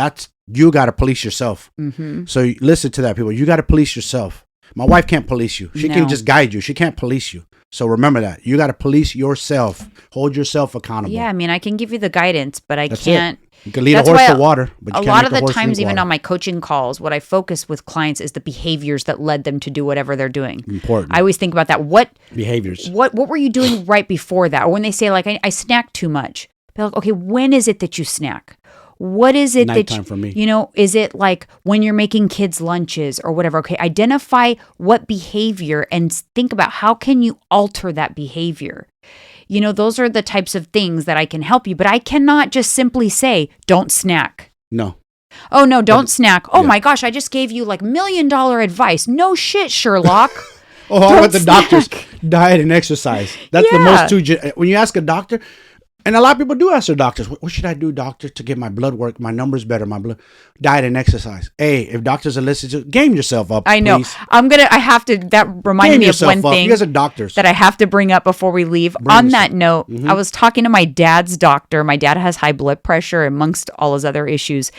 You got to police yourself. Mm-hmm. So listen to that, people. You got to police yourself. My wife can't police you. She can just guide you. She can't police you. So remember that. You got to police yourself. Hold yourself accountable. Yeah, I mean, I can give you the guidance, but I can't. You can lead a horse to water, but you a can't lot of make the horse times, drink even water. on my coaching calls, what I focus with clients is the behaviors that led them to do whatever they're doing. Important. I always think about that. What behaviors? What were you doing right before that? Or when they say, like, I snack too much. They're like, okay, when is it that you snack? What is it Nighttime for me. Is it like when you're making kids lunches or whatever? Okay, identify what behavior and think about how can you alter that behavior. Those are the types of things that I can help you, but I cannot just simply say, don't snack. No. Oh, no, don't snack. Oh, my gosh, I just gave you like $1 million advice. No shit, Sherlock. How about the doctors? Diet and exercise. That's the most two. When you ask a doctor, and a lot of people do ask their doctors, what should I do, doctor, to get my blood work, my numbers better, my blood, diet and exercise. Hey, if doctors are listening, game yourself up, I know. Please. That reminded me of one thing. You guys are doctors. That I have to bring up before we leave. That note, I was talking to my dad's doctor. My dad has high blood pressure amongst all his other issues.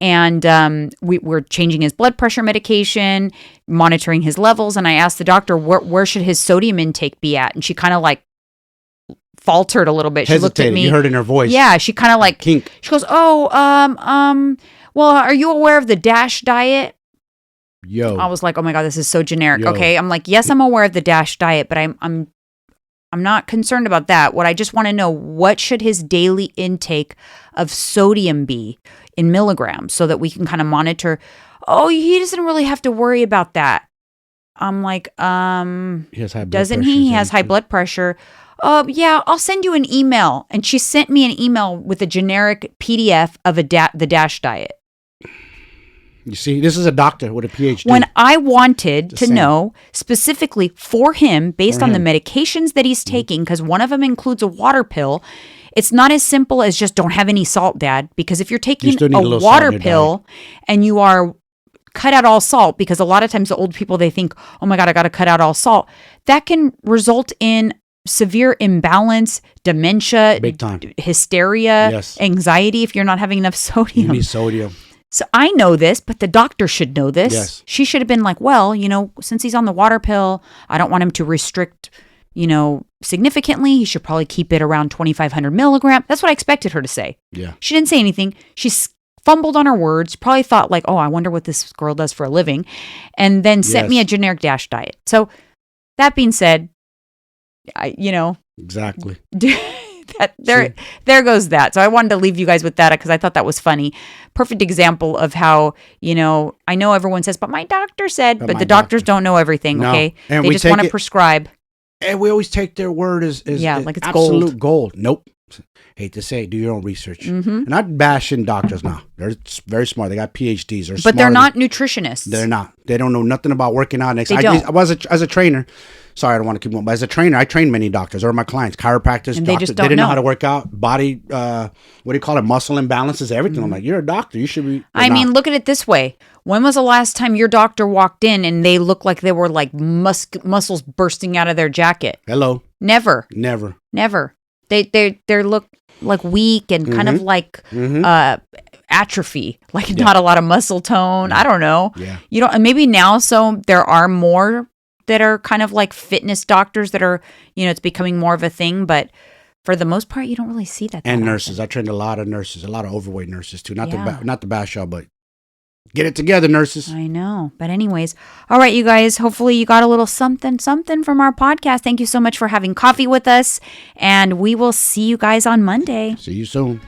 And we're changing his blood pressure medication, monitoring his levels. And I asked the doctor, where should his sodium intake be at? And she kind of like faltered a little bit. She looked at me. You heard in her voice. Yeah, she kind of like kink. She goes, well, are you aware of the DASH diet? Yo. I was like, oh my God, this is so generic. Okay. I'm like, yes, I'm aware of the DASH diet, but I'm not concerned about that. What I just want to know, what should his daily intake of sodium be in milligrams so that we can kind of monitor? Oh, he doesn't really have to worry about that. I'm like, he has high blood doesn't pressure, he? He has high blood pressure. Yeah, I'll send you an email. And she sent me an email with a generic PDF of the DASH diet. You see, this is a doctor with a PhD. When I wanted to know specifically for him, based on the medications that he's taking, because one of them includes a water pill, it's not as simple as just don't have any salt, Dad. Because if you're taking a water pill and you are cut out all salt, because a lot of times the old people, they think, oh my God, I got to cut out all salt. That can result in severe imbalance, dementia, big time, hysteria, anxiety if you're not having enough sodium. You need sodium. So I know this, but the doctor should know this. Yes. She should have been like, well, since he's on the water pill, I don't want him to restrict, significantly. He should probably keep it around 2,500 milligrams. That's what I expected her to say. Yeah. She didn't say anything. She fumbled on her words, probably thought like, oh, I wonder what this girl does for a living, and then sent me a generic DASH diet. So that being said, exactly. There goes that. So I wanted to leave you guys with that because I thought that was funny. Perfect example of how, I know everyone says, but my doctor said, but the doctors don't know everything, okay? And they just want to prescribe. And we always take their word as like it's absolute gold. Nope. Hate to say it, do your own research. Mm-hmm. And not bashing doctors now. They're very smart. They got PhDs. But they're not nutritionists. They're not. They don't know nothing about working out. I was as a trainer. Sorry, I don't want to keep going. But as a trainer, I train many doctors or my clients, chiropractors, and doctors. They just they didn't know how to work out, body, what do you call it, muscle imbalances, everything. Mm-hmm. I'm like, you're a doctor. You should be. I mean, look at it this way. When was the last time your doctor walked in and they looked like they were like muscles bursting out of their jacket? Hello. Never. They look like weak and kind of like atrophy, like not a lot of muscle tone. I don't know. Yeah. And maybe now there are more that are kind of like fitness doctors that are, it's becoming more of a thing, but for the most part, you don't really see that. And nurses. I trained a lot of nurses, a lot of overweight nurses too. Not to bash y'all, but get it together, nurses. I know. But anyways, all right, you guys, hopefully you got a little something from our podcast. Thank you so much for having coffee with us, and we will see you guys on Monday. See you soon.